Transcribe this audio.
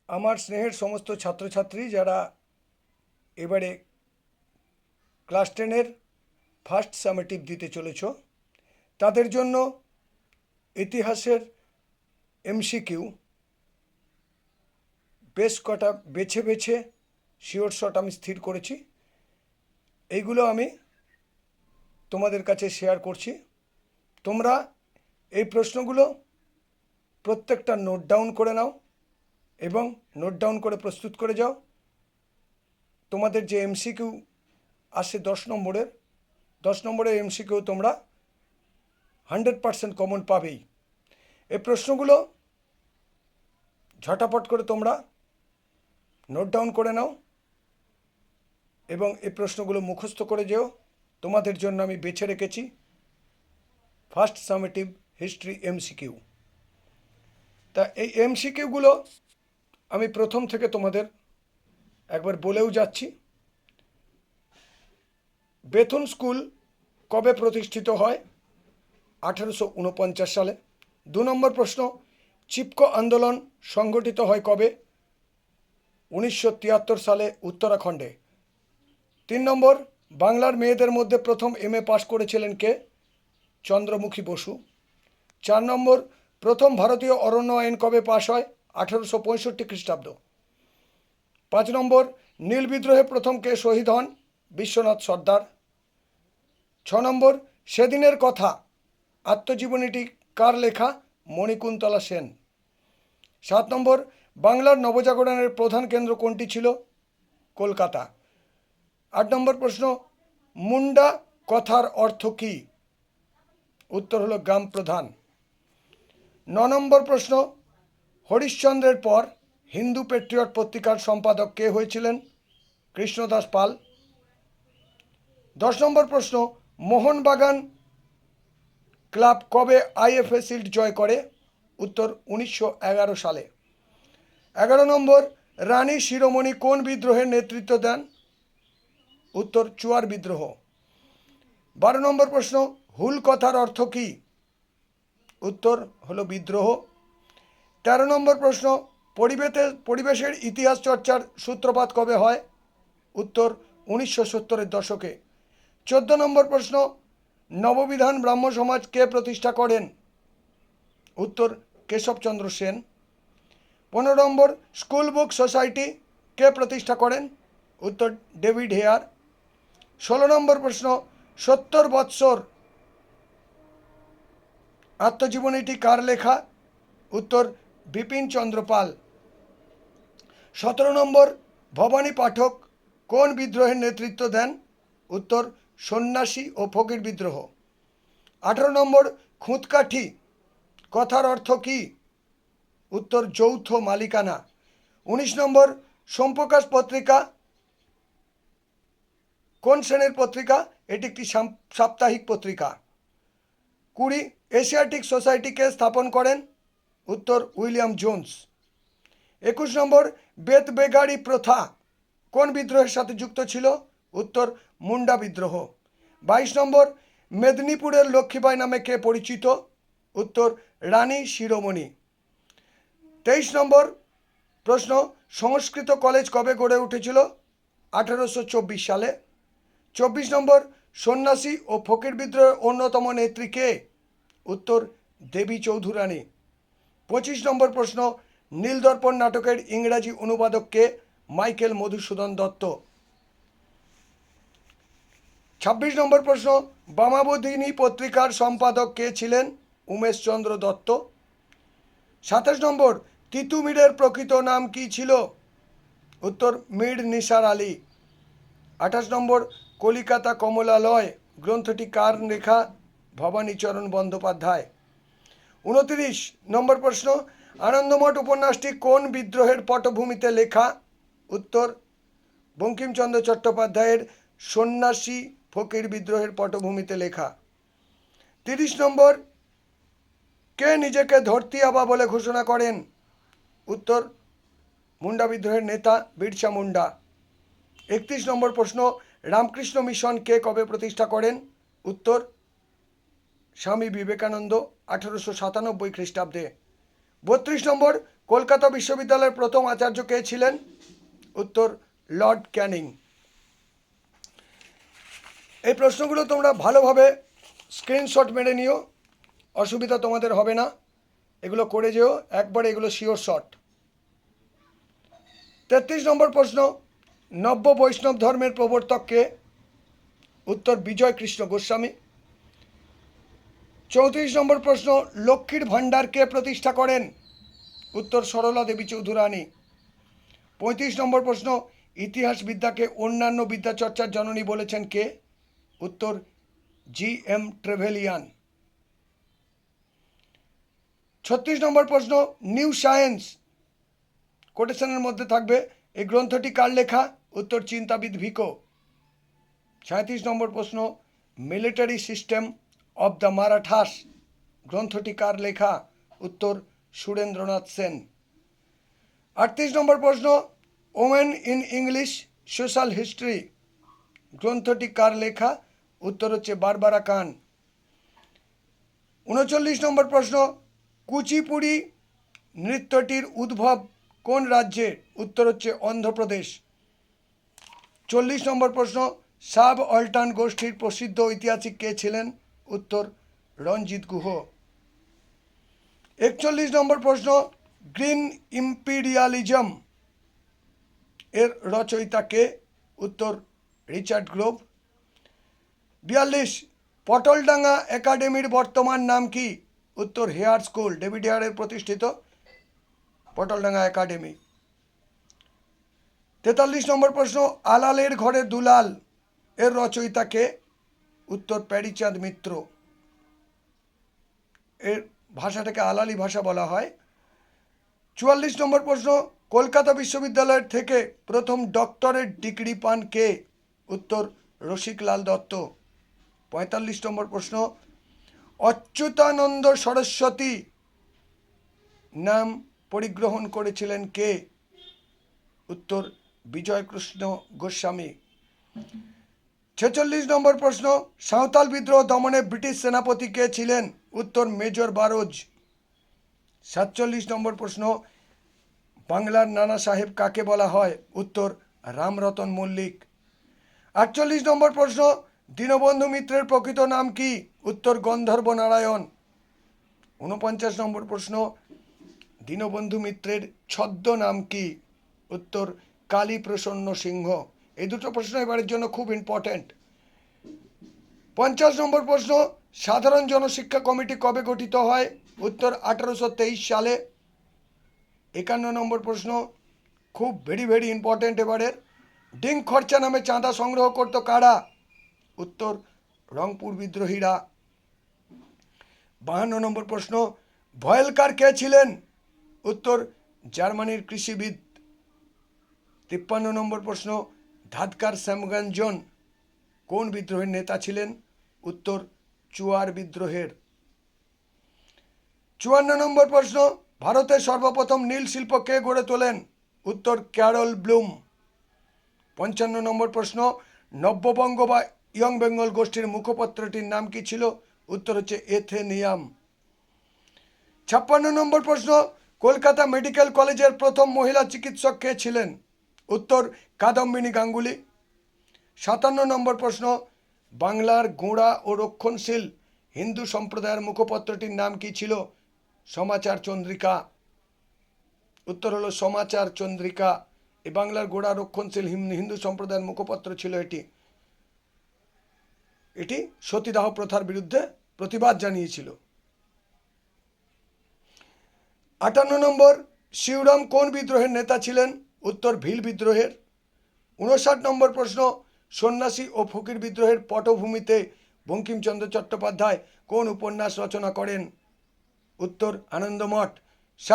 আমার স্নেহের সমস্ত ছাত্রছাত্রী যারা এবারে ক্লাস 10-এর ফার্স্ট সামেটিভ দিতে চলেছ, তাদের জন্য ইতিহাসের এমসিকিউ বেশ কটা বেছে বেছে শিওর শট আমি স্থির করেছি। এইগুলো আমি তোমাদের কাছে শেয়ার করছি। তোমরা এই প্রশ্নগুলো প্রত্যেকটা নোট ডাউন করে নাও এবং নোট ডাউন করে প্রস্তুত করে যাও। তোমাদের যে এমসিকিউ আসে 10 নম্বরের এমসিকিউ তোমরা 100% কমন পাবেই। এই প্রশ্নগুলো ঝটাপট করে তোমরা নোট ডাউন করে নাও এবং এই প্রশ্নগুলো মুখস্থ করে যেও। তোমাদের জন্য আমি বেছে রেখেছি ফার্স্ট সামেটিভ হিস্ট্রি এমসিকিউ। তা এই এমসিকিউগুলো আমি প্রথম থেকে তোমাদের একবার বলেও যাচ্ছি। বেথুন স্কুল কবে প্রতিষ্ঠিত হয়? 1849 সালে। 2 নম্বর প্রশ্ন, চিপকো আন্দোলন সংগঠিত হয় কবে? 1973 সালে উত্তরাখণ্ডে। 3 নম্বর, বাংলার মেয়েদের মধ্যে প্রথম এমএ পাশ করেছিলেন কে? চন্দ্রমুখী বসু। 4 নম্বর, প্রথম ভারতীয় অরণ্য আইন কবে পাশ হয়? 1865 খ্রিস্টাব্দ। 5 নম্বর, নীল বিদ্রোহে প্রথম কে শহীদ হন? বিশ্বনাথ সর্দার। 6 নম্বর, সেদিনের কথা আত্মজীবনীটি কার লেখা? মণিকুন্তলা সেন। 7 নম্বর, বাংলার নবজাগরণের প্রধান কেন্দ্র কোনটি ছিল? কলকাতা। 8 নম্বর প্রশ্ন, মুন্ডা কথার অর্থ কী? উত্তর হলো গ্রাম প্রধান। 9 নম্বর প্রশ্ন, হরিশ্চন্দ্রের পর হিন্দু পেট্রিয়ট পত্রিকার সম্পাদক কে হয়েছিলেন? কৃষ্ণদাস পাল। 10 নম্বর প্রশ্ন, মোহনবাগান ক্লাব কবে আইএফএ শিল্ড জয় করে? উত্তর 1911 সালে। 11 নম্বর, রানী শিরোমণি কোন বিদ্রোহের নেতৃত্ব দেন? উত্তর চুয়ার বিদ্রোহ। 12 নম্বর প্রশ্ন, হুল কথার অর্থ কী? উত্তর হলো বিদ্রোহ। 13 নম্বর প্রশ্ন, পরিবেশের ইতিহাস চর্চার সূত্রপাত কবে হয়? উত্তর 1970-এর দশকে। 14 নম্বর প্রশ্ন, নববিধান ব্রাহ্ম সমাজ কে প্রতিষ্ঠা করেন? উত্তর কেশবচন্দ্র সেন। 15 নম্বর, স্কুল বুক সোসাইটি কে প্রতিষ্ঠা করেন? উত্তর ডেভিড হেয়ার। 16 নম্বর প্রশ্ন, 70 বৎসর আত্মজীবনীটি কার লেখা? উত্তর বিপিন চন্দ্র পাল। 17 নম্বর, ভবানী পাঠক কোন বিদ্রোহের নেতৃত্ব দেন? উত্তর সন্ন্যাসী ও ফকির বিদ্রোহ। 18 নম্বর, খুঁতকাঠি কথার অর্থ কী? উত্তর যৌথ মালিকানা। 19 নম্বর, সোমপ্রকাশ পত্রিকা কোন শ্রেণীর পত্রিকা? এটি একটি সাপ্তাহিক পত্রিকা। 20, এশিয়াটিক সোসাইটিকে স্থাপন করেন? উত্তর উইলিয়াম জোন্স। 21 নম্বর, বেতবেগাড়ি প্রথা কোন বিদ্রোহের সাথে যুক্ত ছিল? উত্তর মুন্ডা বিদ্রোহ। 22 নম্বর, মেদিনীপুরের লক্ষ্মীবাই নামে কে পরিচিত? উত্তর রানী শিরোমণি। 23 নম্বর প্রশ্ন, সংস্কৃত কলেজ কবে গড়ে উঠেছিল? 1824 সালে। 24 নম্বর, সন্ন্যাসী ও ফকির বিদ্রোহের অন্যতম নেত্রী কে? উত্তর দেবী চৌধুরানী। 25 নম্বর প্রশ্ন, নীলদর্পণ নাটকের ইংরাজি অনুবাদক কে? মাইকেল মধুসূদন দত্ত। 26 নম্বর প্রশ্ন, বামাবোধিনী পত্রিকার সম্পাদক কে ছিলেন? উমেশচন্দ্র দত্ত। 27 নম্বর, তিতুমিরের প্রকৃত নাম কি ছিল? উত্তর মীর নিসার আলী। 28 নম্বর, কলিকাতা কমলালয় গ্রন্থটি কার লেখা? ভবানীচরণ বন্দ্যোপাধ্যায়। 29 নম্বর প্রশ্ন, আনন্দমঠ উপন্যাসটি কোন বিদ্রোহের পটভূমিতে লেখা? উত্তর বঙ্কিমচন্দ্র চট্টোপাধ্যায়ের সন্ন্যাসী ফকির বিদ্রোহের পটভূমিতে লেখা। 30 নম্বর, কে নিজেকে ধরতি আবা বলে ঘোষণা করেন? উত্তর মুন্ডা বিদ্রোহের নেতা বিরসা মুন্ডা। 31 নম্বর প্রশ্ন, রামকৃষ্ণ মিশন কে কবে প্রতিষ্ঠা করেন? উত্তর স্বামী বিবেকানন্দ 1897 খ্রিস্টাব্দে। 32 নম্বর, কলকাতা বিশ্ববিদ্যালয়ের প্রথম আচার্য কে ছিলেন? উত্তর লর্ড ক্যানিং। এই প্রশ্নগুলো তোমরা ভালোভাবে স্ক্রিনশট মেরে নিও, অসুবিধা তোমাদের হবে না, এগুলো করে যেও একবারে, এগুলো শিওর শট। 33 নম্বর প্রশ্ন, নব্য বৈষ্ণব ধর্মের প্রবর্তক কে? উত্তর বিজয় কৃষ্ণ গোস্বামী। 34 নম্বর প্রশ্ন, লক্ষ্মীর ভাণ্ডার কে প্রতিষ্ঠা করেন? উত্তর সরলা দেবী চৌধুরানী। 35 নম্বর প্রশ্ন, ইতিহাস বিদ্যাকে অন্যান্য বিদ্যাচর্চার জননী বলেছেন কে? উত্তর জি.এম. ট্রেভেলিয়ান। 36 নম্বর প্রশ্ন, নিউ সায়েন্স কোটেশনের মধ্যে থাকবে, এই গ্রন্থটি কার লেখা? উত্তর চিন্তাবিদ ভিকো। 37 নম্বর প্রশ্ন, military system of the Marathas গ্রন্থটি কার লেখা? উত্তর সুরেন্দ্রনাথ সেন। 38 নম্বর প্রশ্ন, women in English social history গ্রন্থটি কার লেখা? উত্তর হচ্ছে বারবারা কান। 39 নম্বর প্রশ্ন, কুচিপুড়ি নৃত্যটির উদ্ভব কোন রাজ্যে? উত্তর হচ্ছে অন্ধ্রপ্রদেশ। 40 নম্বর প্রশ্ন, সাব অল্টান গোষ্ঠীর প্রসিদ্ধ ঐতিহাসিক কে ছিলেন? উত্তর রঞ্জিত গুহ। 41 নম্বর প্রশ্ন, গ্রিন ইম্পিরিয়ালিজম এর রচয়িতা কে? উত্তর রিচার্ড গ্রোভ। 42, পটলডাঙ্গা একাডেমির বর্তমান নাম কি? উত্তর হেয়ার স্কুল, ডেভিড হেয়ারের প্রতিষ্ঠিত পটলডাঙ্গা একাডেমি। 43 নম্বর প্রশ্ন, আলালের ঘরে দুলাল এর রচয়িতা কে? উত্তর প্যারীচাঁদ মিত্র। এর ভাষাটাকে আলালি ভাষা বলা হয়। 44 নম্বর প্রশ্ন, কলকাতা বিশ্ববিদ্যালয়ের থেকে প্রথম ডক্টরেট ডিগ্রি পান কে? উত্তর রসিকলাল দত্ত। 45 নম্বর প্রশ্ন, অচ্যুতানন্দ সরস্বতী নাম পরিগ্রহণ করেছিলেন কে? উত্তর বিজয়কৃষ্ণ গোস্বামী। 46 নম্বর প্রশ্ন, সাঁওতাল বিদ্রোহ দমনে ব্রিটিশ সেনাপতি কে ছিলেন? উত্তর মেজর বারোজ। 47 নম্বর প্রশ্ন, বাংলার নানা সাহেব কাকে বলা হয়? উত্তর রামরতন মল্লিক। 48 নম্বর প্রশ্ন, দীনবন্ধু মিত্রের প্রকৃত নাম কি? উত্তর গন্ধর্ব নারায়ণ। 49 নম্বর প্রশ্ন, দীনবন্ধু মিত্রের ছদ্ম নাম কি? উত্তর কালী প্রসন্ন সিংহ। এই দুটো প্রশ্ন এবারের জন্য খুব ইম্পর্ট্যান্ট। 50 নম্বর প্রশ্ন, সাধারণ জনশিক্ষা কমিটি কবে গঠিত হয়? উত্তর 1823 সালে। 51 নম্বর প্রশ্ন, খুব ভেরি ইম্পর্ট্যান্ট এবারের, ডিং খরচা নামে চাঁদা সংগ্রহ করত কারা? উত্তর রংপুর বিদ্রোহীরা। 52 নম্বর প্রশ্ন, ভয়েলকার কে ছিলেন? উত্তর জার্মানির কৃষিবিদ। 53 নম্বর প্রশ্ন, ধাদকার শ্যামগঞ্জন কোন বিদ্রোহের নেতা ছিলেন? উত্তর চুয়ার বিদ্রোহের। 54 নম্বর প্রশ্ন, ভারতের সর্বপ্রথম নীল শিল্প কে গড়ে তোলেন? উত্তর ক্যারল ব্লুম। 55 নম্বর প্রশ্ন, নব্যবঙ্গ বা ইয়ং বেঙ্গল গোষ্ঠীর মুখপত্রটির নাম কি ছিল? উত্তর হচ্ছে এথেনিয়াম। 56 নম্বর প্রশ্ন, কলকাতা মেডিকেল কলেজের প্রথম মহিলা চিকিৎসক কে ছিলেন? উত্তর কাদম্বিনী গাঙ্গুলি। 57 নম্বর প্রশ্ন, বাংলার গোঁড়া ও রক্ষণশীল হিন্দু সম্প্রদায়ের মুখপত্রটির নাম কি ছিল? সমাচার চন্দ্রিকা। উত্তর হলো সমাচার চন্দ্রিকা। এই বাংলার গোঁড়া রক্ষণশীল হিন্দু সম্প্রদায়ের মুখপত্র ছিল এটি। এটি সতীদাহ প্রথার বিরুদ্ধে প্রতিবাদ জানিয়েছিল। 58 নম্বর, শিবরাম কোন বিদ্রোহের নেতা ছিলেন? উত্তর ভিল বিদ্রোহের। 59 নম্বর প্রশ্ন, সন্ন্যাসী ও ফকির বিদ্রোহের পটভূমিতে বঙ্কিমচন্দ্র চট্টোপাধ্যায় কোন উপন্যাস রচনা করেন? উত্তর আনন্দমঠ।